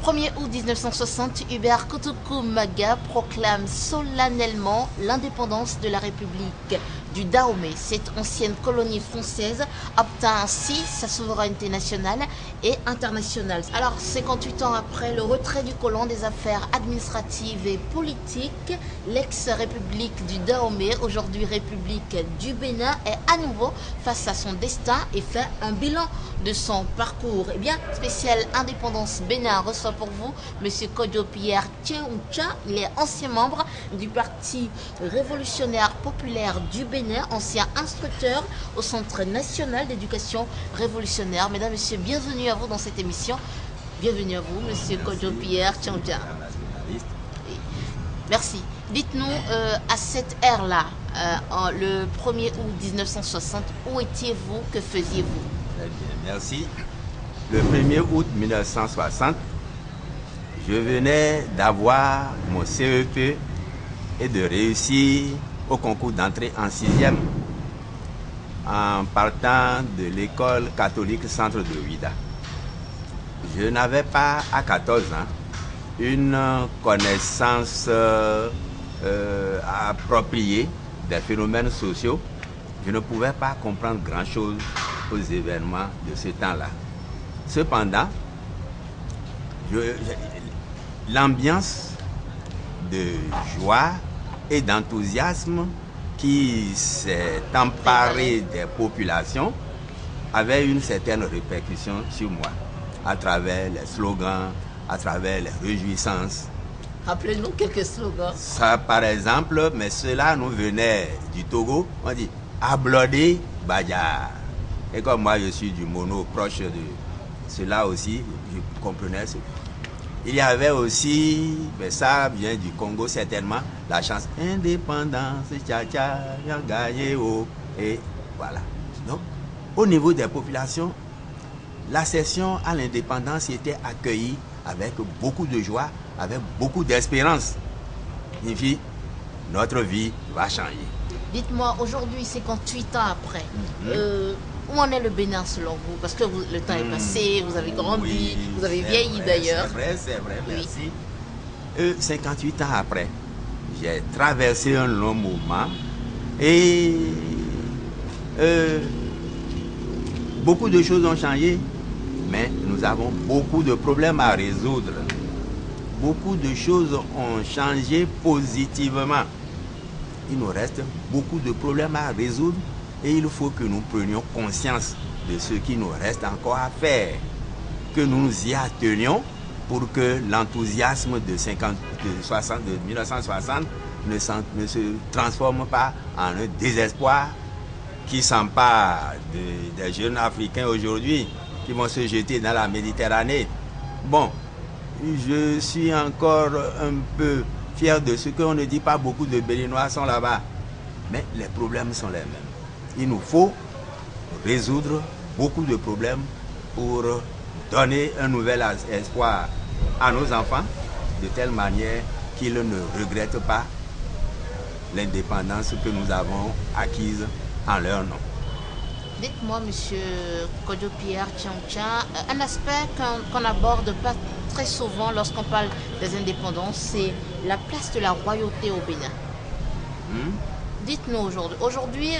1er août 1960, Hubert Koutougou Maga proclame solennellement l'indépendance de la République du Dahomey. Cette ancienne colonie française obtint ainsi sa souveraineté nationale et internationale. Alors, 58 ans après le retrait du colon des affaires administratives et politiques, l'ex-république du Dahomey, aujourd'hui République du Bénin, est à nouveau face à son destin et fait un bilan de son parcours. Eh bien, spécial Indépendance Bénin reçoit pour vous M. Kodjo Pierre Tcheouncha. Il est ancien membre du Parti révolutionnaire populaire du Bénin, ancien instructeur au Centre national d'éducation révolutionnaire. Mesdames, Messieurs, bienvenue à vous dans cette émission. Bienvenue à vous, M. Kodjo Pierre Tcheouncha. Merci. Dites-nous, à cette ère-là, le 1er août 1960, où étiez-vous? Que faisiez-vous? Très bien, merci. Le 1er août 1960, je venais d'avoir mon CEP et de réussir au concours d'entrée en 6e en partant de l'école catholique Centre de Ouida. Je n'avais pas, à 14 ans, une connaissance appropriée des phénomènes sociaux. Je ne pouvais pas comprendre grand-chose aux événements de ce temps-là. Cependant, l'ambiance de joie et d'enthousiasme qui s'est emparée des populations avait une certaine répercussion sur moi, à travers les slogans, à travers les réjouissances. Rappelez-nous quelques slogans. Ça, par exemple, mais cela nous venait du Togo, on dit « Ablodé Badja ». Et comme moi, je suis du mono proche de cela aussi, je comprenais ce. Il y avait aussi, mais ça vient du Congo certainement, la chanson Indépendance, tcha-tcha, gagné, oh. Et voilà. Donc, au niveau des populations, l'accession à l'indépendance était accueillie avec beaucoup de joie, avec beaucoup d'espérance. Une vie, notre vie va changer. Dites-moi, aujourd'hui, 58 ans après, où en est le Bénin selon vous? Parce que le temps est passé, vous avez grandi, oui, vous avez vieilli d'ailleurs. C'est vrai, merci. 58 ans après, j'ai traversé un long moment et beaucoup de choses ont changé, mais nous avons beaucoup de problèmes à résoudre. Beaucoup de choses ont changé positivement. Il nous reste beaucoup de problèmes à résoudre et il faut que nous prenions conscience de ce qui nous reste encore à faire, que nous nous y attenions pour que l'enthousiasme de 1960 ne se transforme pas en un désespoir qui s'empare des jeunes Africains aujourd'hui qui vont se jeter dans la Méditerranée. Bon, je suis encore un peu fier de ce qu'on ne dit pas, beaucoup de Béninois sont là-bas. Mais les problèmes sont les mêmes. Il nous faut résoudre beaucoup de problèmes pour donner un nouvel espoir à nos enfants, de telle manière qu'ils ne regrettent pas l'indépendance que nous avons acquise en leur nom. Dites-moi, Monsieur Kodjo Pierre Tcheouncha, un aspect qu'on n'aborde pas très souvent lorsqu'on parle des indépendances, c'est la place de la royauté au Bénin. Dites-nous aujourd'hui. Aujourd'hui,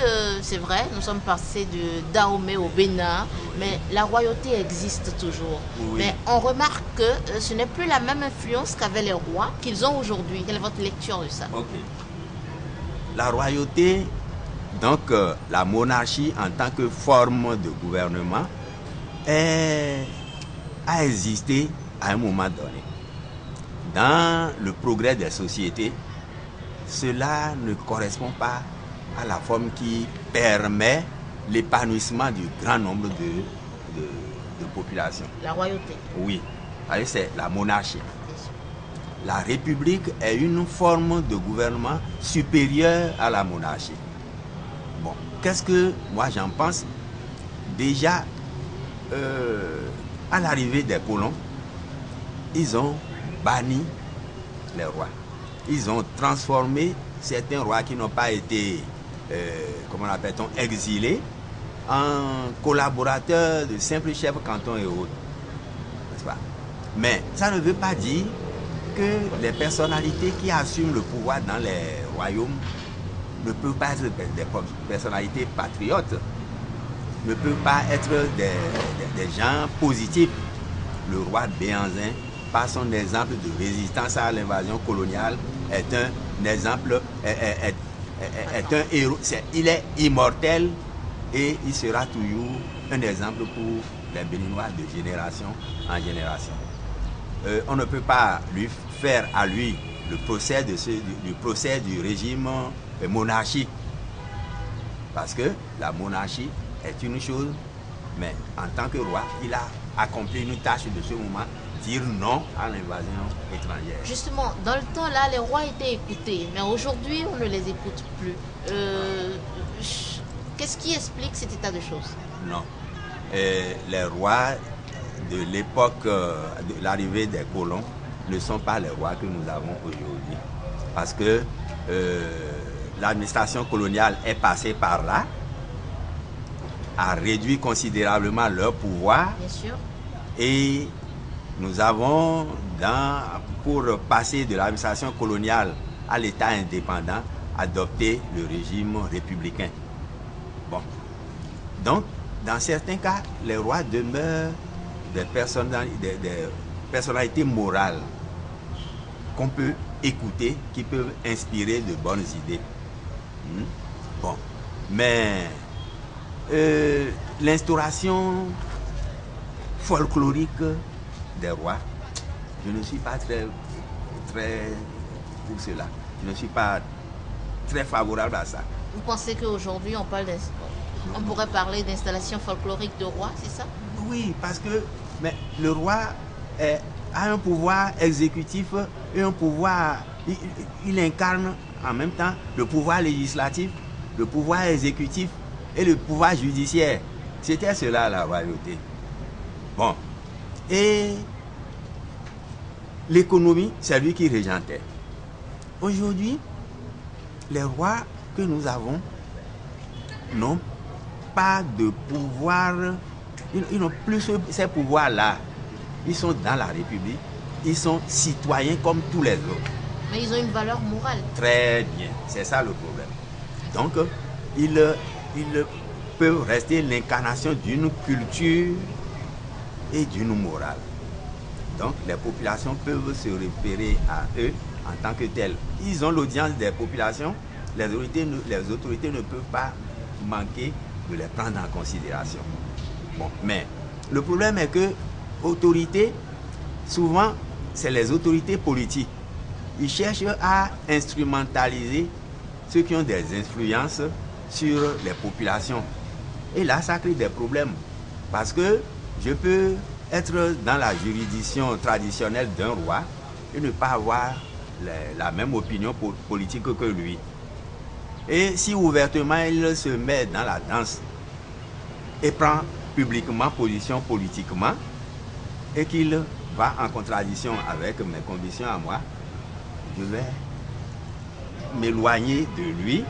c'est vrai, nous sommes passés du Dahomey au Bénin, mais la royauté existe toujours. Oui. Mais on remarque que ce n'est plus la même influence qu'avaient les rois qu'ils ont aujourd'hui. Quelle est votre lecture de ça? Ok. La royauté, donc la monarchie en tant que forme de gouvernement, a existé à un moment donné. Dans le progrès des sociétés, cela ne correspond pas à la forme qui permet l'épanouissement du grand nombre de populations. La royauté. Oui, c'est la monarchie. La république est une forme de gouvernement supérieure à la monarchie. Bon, qu'est-ce que moi j'en pense? Déjà, à l'arrivée des colons, ils ont banni les rois. Ils ont transformé certains rois qui n'ont pas été, comment l'appelle-t-on, exilés, en collaborateurs de simples chefs cantons et autres. N'est-ce pas? Mais ça ne veut pas dire que les personnalités qui assument le pouvoir dans les royaumes ne peuvent pas être des personnalités patriotes, ne peuvent pas être des gens positifs. Le roi Béhanzin, par son exemple de résistance à l'invasion coloniale, est un exemple, est un héros. Il est immortel et il sera toujours un exemple pour les Béninois de génération en génération. On ne peut pas lui faire à lui le procès du procès du régime monarchique, parce que la monarchie est une chose, mais en tant que roi, il a accompli une tâche de ce moment, dire non à l'invasion étrangère. Justement, dans le temps là, les rois étaient écoutés, mais aujourd'hui on ne les écoute plus. Qu'est-ce qui explique cet état de choses? Non. Les rois de l'époque de l'arrivée des colons ne sont pas les rois que nous avons aujourd'hui. Parce que l'administration coloniale est passée par là, a réduit considérablement leur pouvoir. Bien sûr. Et nous avons, pour passer de l'administration coloniale à l'État indépendant, adopté le régime républicain. Bon. Donc, dans certains cas, les rois demeurent des personnalités morales qu'on peut écouter, qui peuvent inspirer de bonnes idées. Bon. Mais l'instauration folklorique des rois, je ne suis pas très pour cela. Je ne suis pas très favorable à ça. Vous pensez qu'aujourd'hui on pourrait parler d'installation folklorique de roi, c'est ça? Oui, parce que le roi a un pouvoir exécutif et un pouvoir, il incarne en même temps le pouvoir législatif, le pouvoir exécutif et le pouvoir judiciaire. C'était cela la royauté. Bon. Et l'économie, c'est lui qui régentait. Aujourd'hui, les rois que nous avons n'ont pas de pouvoir, ils n'ont plus ces pouvoirs-là. Ils sont dans la République, ils sont citoyens comme tous les autres. Mais ils ont une valeur morale. Très bien, c'est ça le problème. Donc, ils peuvent rester l'incarnation d'une culture et d'une morale. Donc, les populations peuvent se référer à eux en tant que tels. Ils ont l'audience des populations, les autorités ne peuvent pas manquer de les prendre en considération. Bon, mais le problème est que autorité, souvent, c'est les autorités politiques. Ils cherchent à instrumentaliser ceux qui ont des influences sur les populations. Et là, ça crée des problèmes. Parce que je peux être dans la juridiction traditionnelle d'un roi et ne pas avoir la même opinion politique que lui. Et si ouvertement il se met dans la danse et prend publiquement position politiquement et qu'il va en contradiction avec mes convictions à moi, je vais m'éloigner de lui.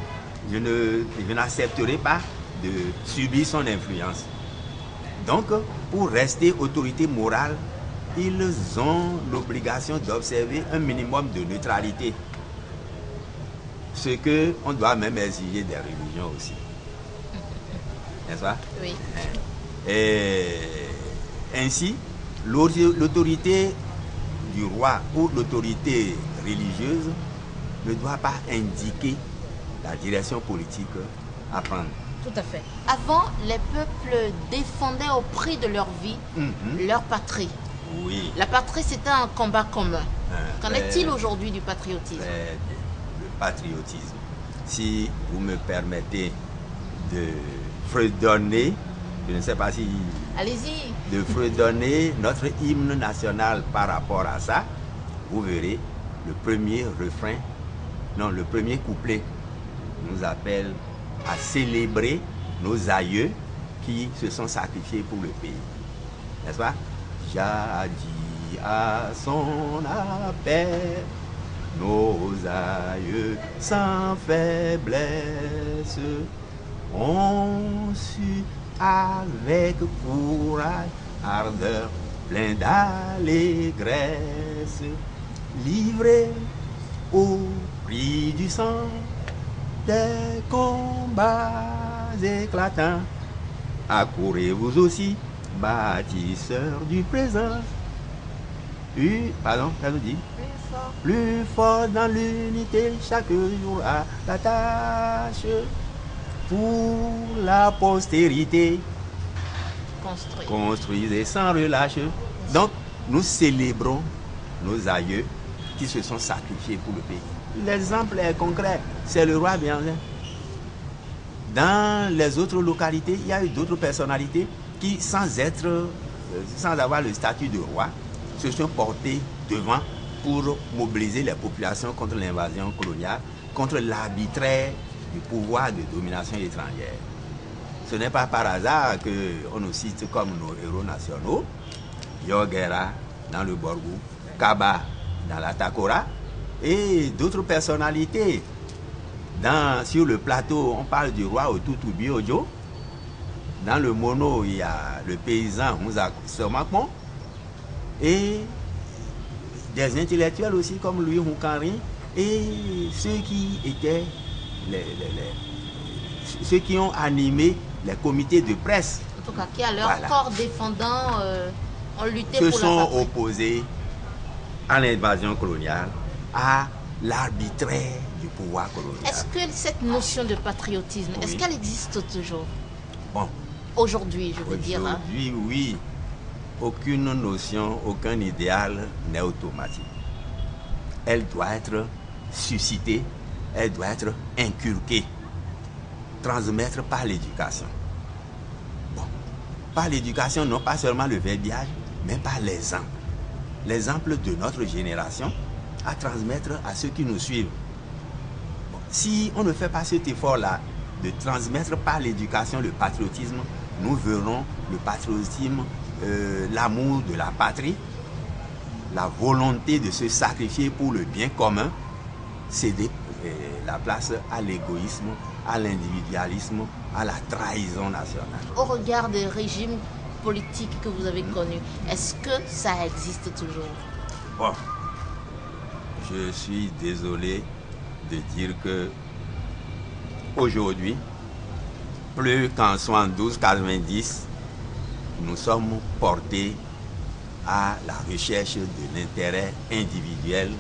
Je n'accepterai pas de subir son influence. Donc, pour rester autorité morale, ils ont l'obligation d'observer un minimum de neutralité. Ce qu'on doit même exiger des religions aussi. N'est-ce pas? Oui. Et ainsi, l'autorité du roi ou l'autorité religieuse ne doit pas indiquer la direction politique à prendre. Tout à fait. Avant, les peuples défendaient au prix de leur vie leur patrie. Oui. La patrie, c'était un combat commun. Qu'en est-il aujourd'hui du patriotisme? Très bien. Le patriotisme. Si vous me permettez de fredonner, je ne sais pas si... Allez-y. De fredonner notre hymne national par rapport à ça, vous verrez le premier refrain, non, le premier couplet nous appelle à célébrer nos aïeux qui se sont sacrifiés pour le pays. N'est-ce pas? Jadis à son appel, nos aïeux sans faiblesse ont su avec courage, ardeur plein d'allégresse, livré au prix du sang, des combats éclatants. Accourez vous aussi, bâtisseurs du présent. Pardon, ça nous dit. Plus fort dans l'unité, chaque jour à la tâche. Pour la postérité, construisez sans relâche. Donc, nous célébrons nos aïeux qui se sont sacrifiés pour le pays. L'exemple est concret, c'est le roi Béhanzin. Dans les autres localités, il y a eu d'autres personnalités qui, sans avoir le statut de roi, se sont portés devant pour mobiliser les populations contre l'invasion coloniale, contre l'arbitraire du pouvoir de domination étrangère. Ce n'est pas par hasard qu'on nous cite comme nos héros nationaux, Yorguera dans le Borgou, Kaba dans la Takora et d'autres personnalités. Sur le plateau, on parle du roi Otutu Biojo. Dans le Mono, il y a le paysan Moussa Somakmon et des intellectuels aussi comme Louis Houkanri et ceux qui étaient ceux qui ont animé les comités de presse. En tout cas, qui à leur corps défendant ont lutté pour la patrie. Se sont opposés à l'invasion coloniale, à l'arbitraire du pouvoir colonial. Est-ce que cette notion de patriotisme, oui, est-ce qu'elle existe toujours? Bon. Aujourd'hui, je veux dire. Aujourd'hui, oui. Aucune notion, aucun idéal n'est automatique. Elle doit être suscitée, elle doit être inculquée, transmettre par l'éducation. Bon. Par l'éducation, non pas seulement le verbiage, mais par l'exemple. L'exemple de notre génération à transmettre à ceux qui nous suivent. Bon. Si on ne fait pas cet effort-là, de transmettre par l'éducation le patriotisme, nous verrons le patriotisme, l'amour de la patrie, la volonté de se sacrifier pour le bien commun, céder la place à l'égoïsme, à l'individualisme, à la trahison nationale. Au regard des régimes politiques que vous avez connus, est-ce que ça existe toujours? Bon, je suis désolé de dire que aujourd'hui, plus qu'en 72-90, nous sommes portés à la recherche de l'intérêt individuel,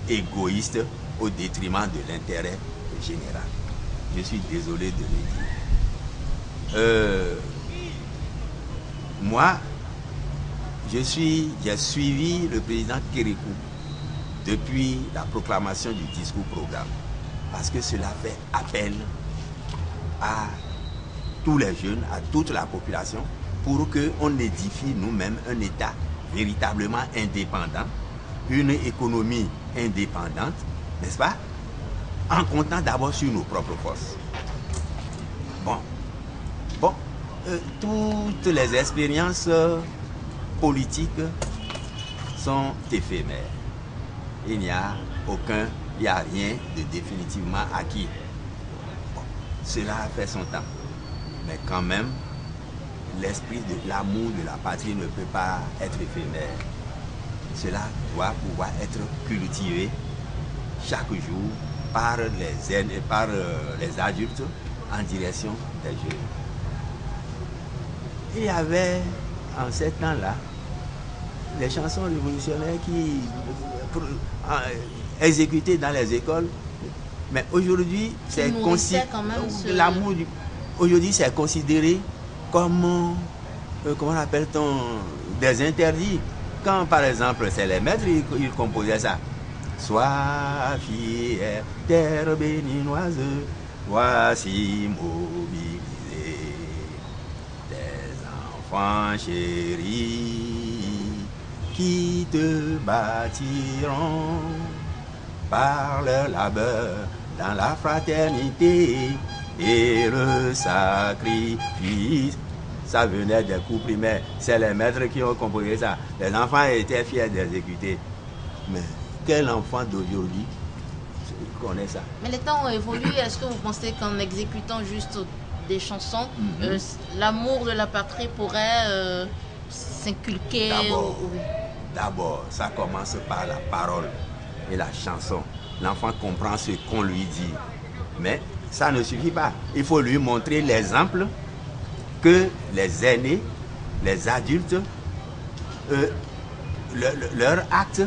égoïste, au détriment de l'intérêt général. Je suis désolé de le dire. Moi, j'ai suivi le président Kérékou depuis la proclamation du discours programme, parce que cela fait appel à tous les jeunes, à toute la population, pour qu'on édifie nous-mêmes un État véritablement indépendant, une économie indépendante, n'est-ce pas? En comptant d'abord sur nos propres forces. Bon, toutes les expériences politiques sont éphémères. Il n'y a rien de définitivement acquis. Bon, cela a fait son temps. Mais quand même, l'esprit de l'amour de la patrie ne peut pas être éphémère. Cela doit pouvoir être cultivé chaque jour par les adultes en direction des jeunes. Il y avait en ces temps-là les chansons révolutionnaires qui exécutées dans les écoles, mais aujourd'hui c'est l'amour du. Aujourd'hui, c'est considéré comme, comment appelle-t-on, des interdits. Quand, par exemple, c'est les maîtres, ils composaient ça. Sois fière, terre béninoise, voici mobilisés des enfants chéris qui te bâtiront par leur labeur dans la fraternité. Et le sacrifice, ça venait des cours primaires. C'est les maîtres qui ont composé ça. Les enfants étaient fiers d'exécuter. Mais quel enfant d'aujourd'hui connaît ça? Mais les temps ont évolué. Est-ce que vous pensez qu'en exécutant juste des chansons, l'amour de la patrie pourrait s'inculquer. D'abord, ça commence par la parole et la chanson. L'enfant comprend ce qu'on lui dit. Mais ça ne suffit pas. Il faut lui montrer l'exemple que les aînés, les adultes, leurs actes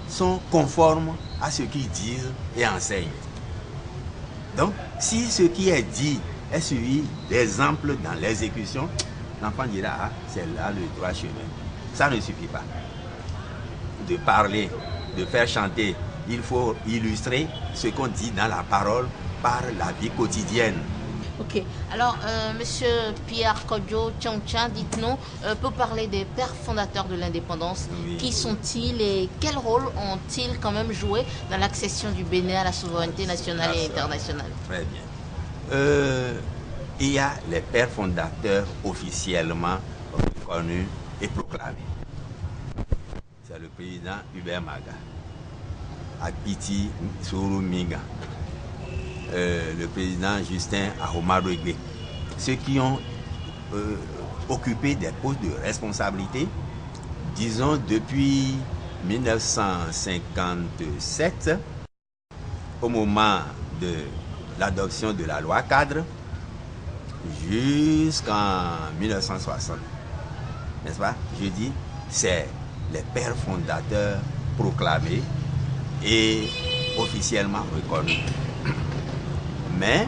sont conformes à ce qu'ils disent et enseignent. Donc, si ce qui est dit est suivi d'exemples dans l'exécution, l'enfant dira, ah, c'est là le droit chemin. Ça ne suffit pas. De parler, de faire chanter, il faut illustrer ce qu'on dit dans la parole par la vie quotidienne. Ok, alors Monsieur Pierre Kodjo Tchangchan, dites-nous, peut parler des pères fondateurs de l'indépendance. Oui. Qui sont-ils et quel rôle ont-ils quand même joué dans l'accession du Bénin à la souveraineté nationale et internationale? Très bien. Il y a les pères fondateurs officiellement reconnus et proclamés. C'est le président Hubert Maga, Akpiti Sourou Minga, le président Justin Ahomado Egbe, ceux qui ont occupé des postes de responsabilité, disons depuis 1957, au moment de l'adoption de la loi cadre, jusqu'en 1960. N'est-ce pas? Je dis, c'est les pères fondateurs proclamés et officiellement reconnus. Mais,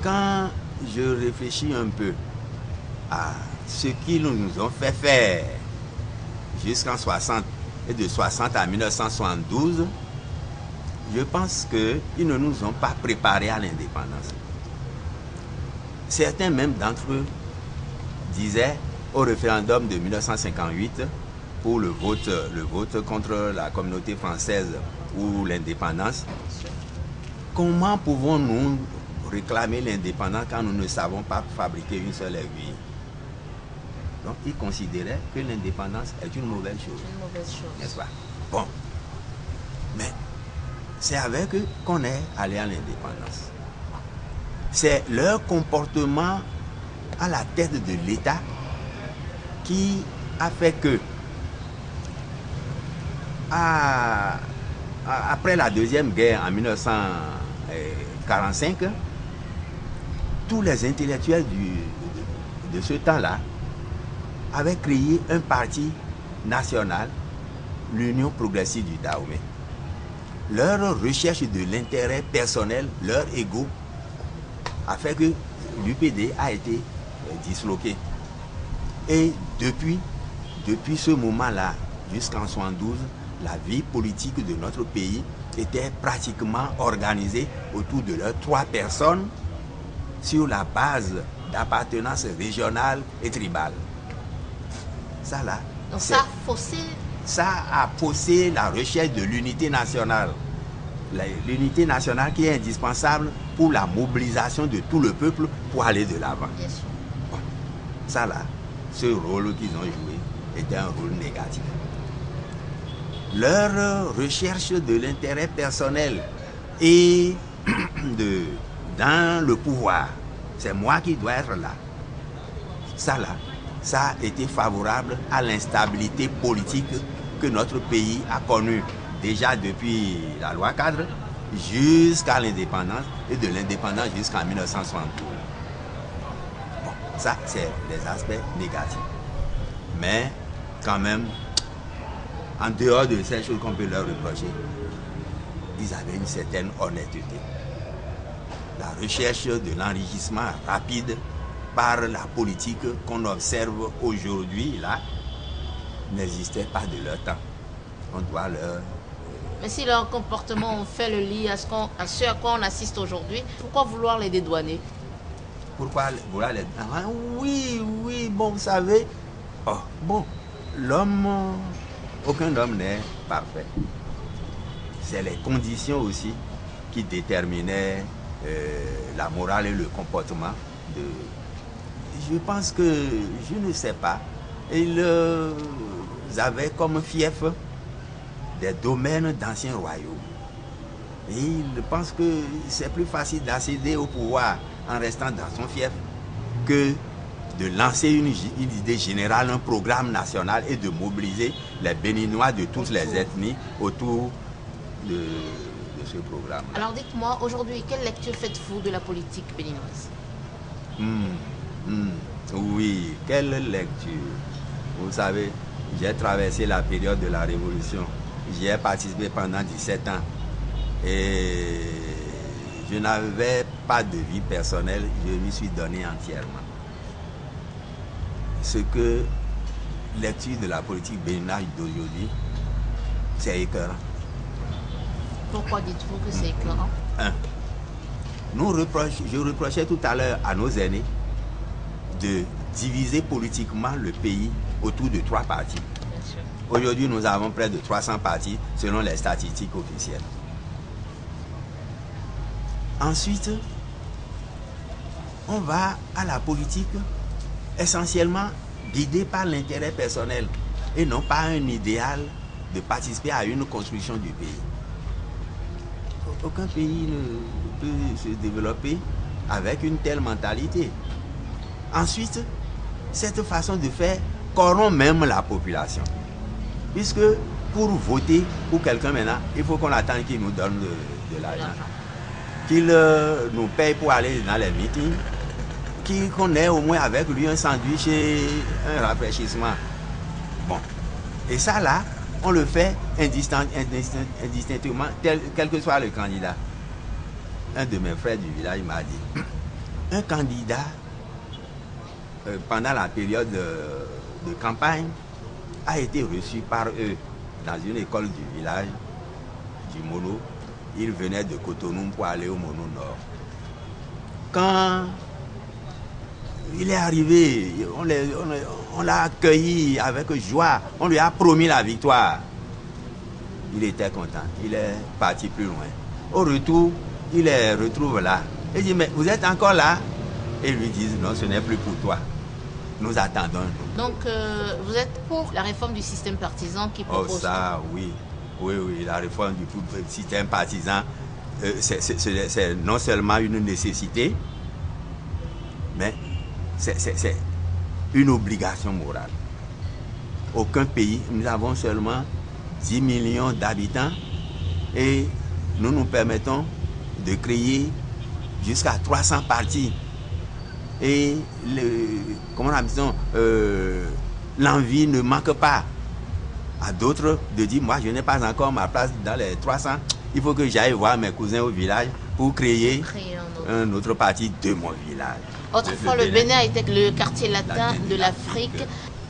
quand je réfléchis un peu à ce qu'ils nous ont fait faire jusqu'en 60 et de 60 à 1972, je pense qu'ils ne nous ont pas préparés à l'indépendance. Certains même d'entre eux disaient au référendum de 1958 pour le vote contre la communauté française ou l'indépendance, comment pouvons-nous réclamer l'indépendance quand nous ne savons pas fabriquer une seule aiguille? Donc ils considéraient que l'indépendance est une mauvaise chose. Une mauvaise chose. N'est-ce pas? Bon. Mais c'est avec eux qu'on est allé à l'indépendance. C'est leur comportement à la tête de l'État qui a fait que, après la Deuxième Guerre en 1945, tous les intellectuels de ce temps-là avaient créé un parti national, l'Union progressive du Dahomey. Leur recherche de l'intérêt personnel, leur ego, a fait que l'UPD a été disloqué. Et depuis ce moment-là, jusqu'en 1972, la vie politique de notre pays était pratiquement organisée autour de leurs 3 personnes sur la base d'appartenance régionale et tribale. Ça là, donc ça a faussé la recherche de l'unité nationale. L'unité nationale qui est indispensable pour la mobilisation de tout le peuple pour aller de l'avant. Bon, ça là, ce rôle qu'ils ont joué était un rôle négatif. Leur recherche de l'intérêt personnel et dans le pouvoir, c'est moi qui dois être là. Ça là, ça a été favorable à l'instabilité politique que notre pays a connue déjà depuis la loi cadre jusqu'à l'indépendance et de l'indépendance jusqu'en 1972. Bon, ça c'est les aspects négatifs. Mais quand même, en dehors de ces choses qu'on peut leur reprocher, ils avaient une certaine honnêteté. La recherche de l'enrichissement rapide par la politique qu'on observe aujourd'hui, là, n'existait pas de leur temps. On doit leur... Mais si leur comportement fait le lit à ce à quoi on assiste aujourd'hui, pourquoi vouloir les dédouaner? Pourquoi vouloir les... Ah, oui, bon, vous savez... Oh, bon, l'homme... Aucun homme n'est parfait. C'est les conditions aussi qui déterminaient la morale et le comportement de... Je pense que, je ne sais pas, ils avaient comme fief des domaines d'anciens royaumes. Et ils pensent que c'est plus facile d'accéder au pouvoir en restant dans son fief que de lancer une idée générale, un programme national et de mobiliser les Béninois de toutes les ethnies autour de ce programme. Alors dites-moi, aujourd'hui, quelle lecture faites-vous de la politique béninoise? Oui, quelle lecture? Vous savez, j'ai traversé la période de la Révolution. J'y ai participé pendant 17 ans. Et je n'avais pas de vie personnelle, je m'y suis donné entièrement. Ce que lecture de la politique béninoise d'aujourd'hui, c'est écœurant. Pourquoi dites-vous que c'est écœurant? Je reprochais tout à l'heure à nos aînés de diviser politiquement le pays autour de 3 partis. Aujourd'hui, nous avons près de 300 partis selon les statistiques officielles. Ensuite, on va à la politique essentiellement guidé par l'intérêt personnel et non pas un idéal de participer à une construction du pays. Aucun pays ne peut se développer avec une telle mentalité. Ensuite, cette façon de faire corrompt même la population. Puisque pour voter pour quelqu'un maintenant, il faut qu'on attende qu'il nous donne de l'argent. Qu'il nous paye pour aller dans les meetings, qu'on ait au moins avec lui un sandwich et un rafraîchissement. Bon. Et ça là, on le fait indistinctement, quel que soit le candidat. Un de mes frères du village m'a dit, un candidat, pendant la période de campagne, a été reçu par eux dans une école du village, du Mono. Il venait de Cotonou pour aller au Mono Nord. Quand il est arrivé, on l'a accueilli avec joie, on lui a promis la victoire. Il était content, il est parti plus loin. Au retour, il les retrouve là. Il dit, mais vous êtes encore là? Et ils lui disent, non, ce n'est plus pour toi. Nous attendons. Donc, vous êtes pour la réforme du système partisan qui propose? Oh ça, oui. Oui, la réforme du système partisan, c'est non seulement une nécessité, mais c'est une obligation morale. Aucun pays, nous avons seulement 10 millions d'habitants et nous nous permettons de créer jusqu'à 300 partis. Et l'envie ne manque pas à d'autres de dire, moi je n'ai pas encore ma place dans les 300, il faut que j'aille voir mes cousins au village pour créer un autre parti de mon village. Autrefois, le Bénin était le quartier latin de l'Afrique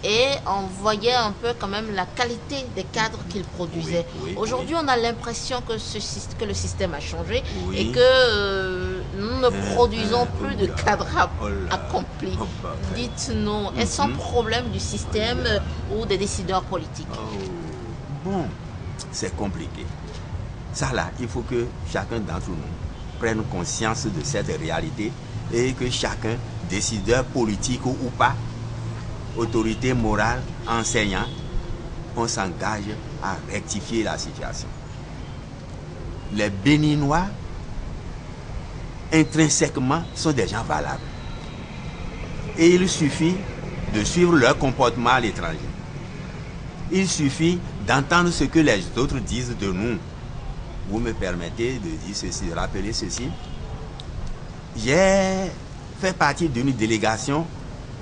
et on voyait un peu quand même la qualité des cadres qu'il produisait. Aujourd'hui, on a l'impression que le système a changé et que nous ne produisons plus de cadres accomplis. Dites-nous, est-ce un problème du système ou des décideurs politiques? Bon, c'est compliqué. Ça là, il faut que chacun d'entre nous prenne conscience de cette réalité et que chacun, décideur politique ou pas, autorité morale, enseignant, on s'engage à rectifier la situation. Les Béninois, intrinsèquement, sont des gens valables. Et il suffit de suivre leur comportement à l'étranger. Il suffit d'entendre ce que les autres disent de nous. Vous me permettez de dire ceci, de rappeler ceci. J'ai fait partie d'une délégation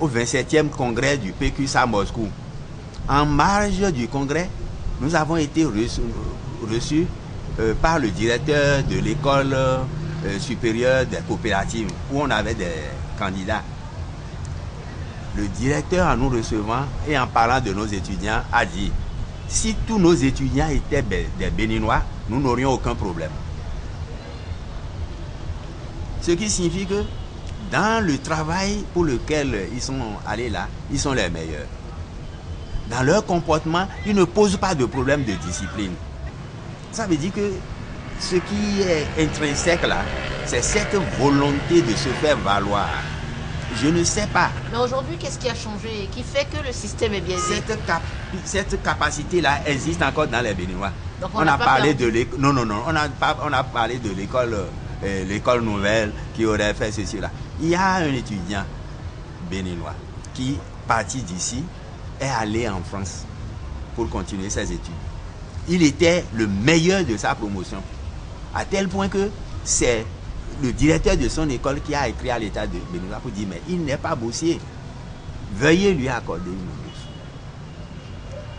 au 27e congrès du PQS à Moscou. En marge du congrès, nous avons été reçus par le directeur de l'école supérieure des coopératives où on avait des candidats. Le directeur, en nous recevant et en parlant de nos étudiants, a dit, si tous nos étudiants étaient des Béninois, nous n'aurions aucun problème. Ce qui signifie que dans le travail pour lequel ils sont allés là, ils sont les meilleurs. Dans leur comportement, ils ne posent pas de problème de discipline. Ça veut dire que ce qui est intrinsèque là, c'est cette volonté de se faire valoir. Je ne sais pas. Mais aujourd'hui, qu'est-ce qui a changé et qui fait que le système est biaisé? Cette capacité-là existe encore dans les Béninois. Donc on a parlé de l'école. Non, on a parlé de l'école nouvelle qui aurait fait ceci là. Il y a un étudiant béninois qui, parti d'ici, est allé en France pour continuer ses études. Il était le meilleur de sa promotion, à tel point que c'est le directeur de son école qui a écrit à l'État de Béninois pour dire mais il n'est pas boursier, veuillez lui accorder une bourse.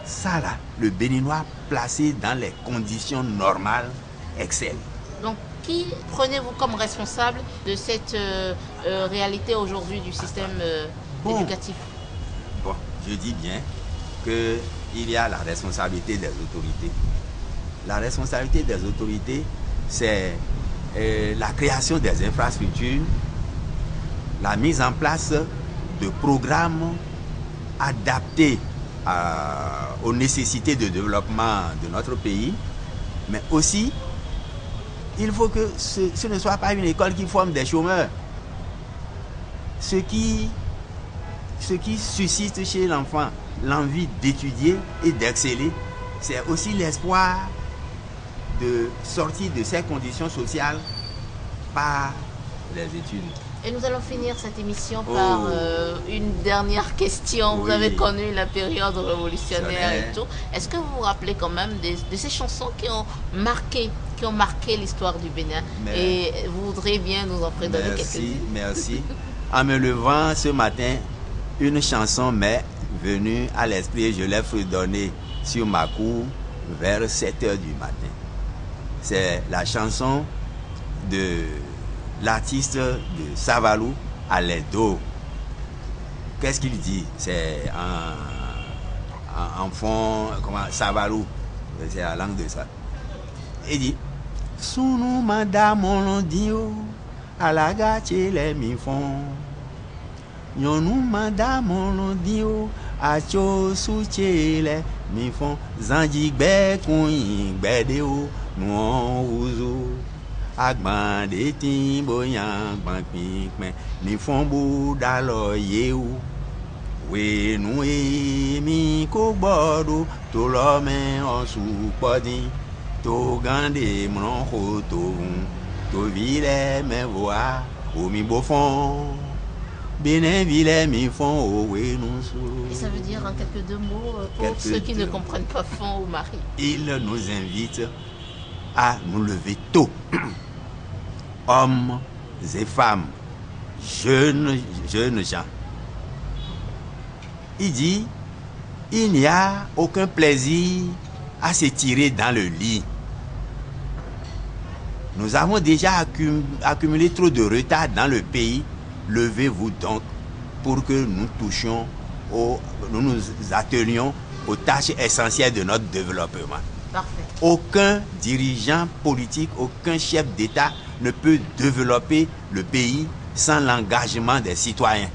Ça là, le Béninois placé dans les conditions normales excelle. Donc, qui prenez-vous comme responsable de cette réalité aujourd'hui du système éducatif? Bon, je dis bien qu'il y a la responsabilité des autorités. La responsabilité des autorités, c'est la création des infrastructures, la mise en place de programmes adaptés aux nécessités de développement de notre pays, mais aussi il faut que ce ne soit pas une école qui forme des chômeurs. Ce qui suscite chez l'enfant l'envie d'étudier et d'exceller, c'est aussi l'espoir de sortir de ces conditions sociales par les études. Et nous allons finir cette émission par une dernière question. Oui. Vous avez connu la période révolutionnaire et tout. Est-ce que vous vous rappelez quand même de ces chansons qui ont marqué l'histoire du Bénin? Et vous voudriez bien nous en prédonner quelques-unes? Merci. En me levant ce matin, une chanson m'est venue à l'esprit et je l'ai fredonnée sur ma cour vers 7 h du matin. C'est la chanson de l'artiste de Savalou, Aledo. Qu'est-ce qu'il dit? C'est en fond, Savalou, c'est la langue de ça. Il dit Sunu madame dio à la gâche les mifons. Yonu madame dio à cho souchele mifons. Zanjigbe kuin gbedeo non ouzo. Agban de timboyan gban pinkmen ni fombo dalo yeu we nu mi ko gbodo to lo men osu podin to gande mon ho to vile me voa o mi bofon bene vile mi fon o we nu solo. Et ça veut dire en quelques deux mots pour ceux qui ne comprennent pas fond ou mari. Il nous invite à nous lever tôt. Hommes et femmes, jeunes gens. Il dit, il n'y a aucun plaisir à se tirer dans le lit. Nous avons déjà accumulé trop de retard dans le pays. Levez-vous donc pour que nous nous attelions aux tâches essentielles de notre développement. Parfait. Aucun dirigeant politique, aucun chef d'État ne peut développer le pays sans l'engagement des citoyens.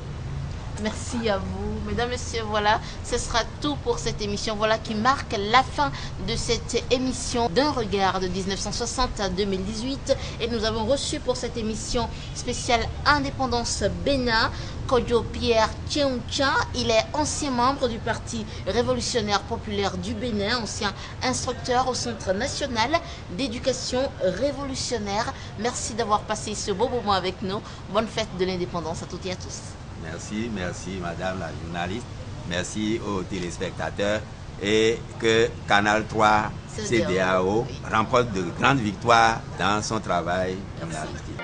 Merci à vous. Mesdames, Messieurs, voilà, ce sera tout pour cette émission. Voilà qui marque la fin de cette émission d'un regard de 1960 à 2018. Et nous avons reçu pour cette émission spéciale Indépendance Bénin, Kodjo Pierre Tcheouncha. Il est ancien membre du Parti révolutionnaire populaire du Bénin, ancien instructeur au Centre national d'éducation révolutionnaire. Merci d'avoir passé ce beau moment avec nous. Bonne fête de l'indépendance à toutes et à tous. Merci madame la journaliste, merci aux téléspectateurs et que Canal 3 CDAO remporte de grandes victoires dans son travail journalistique.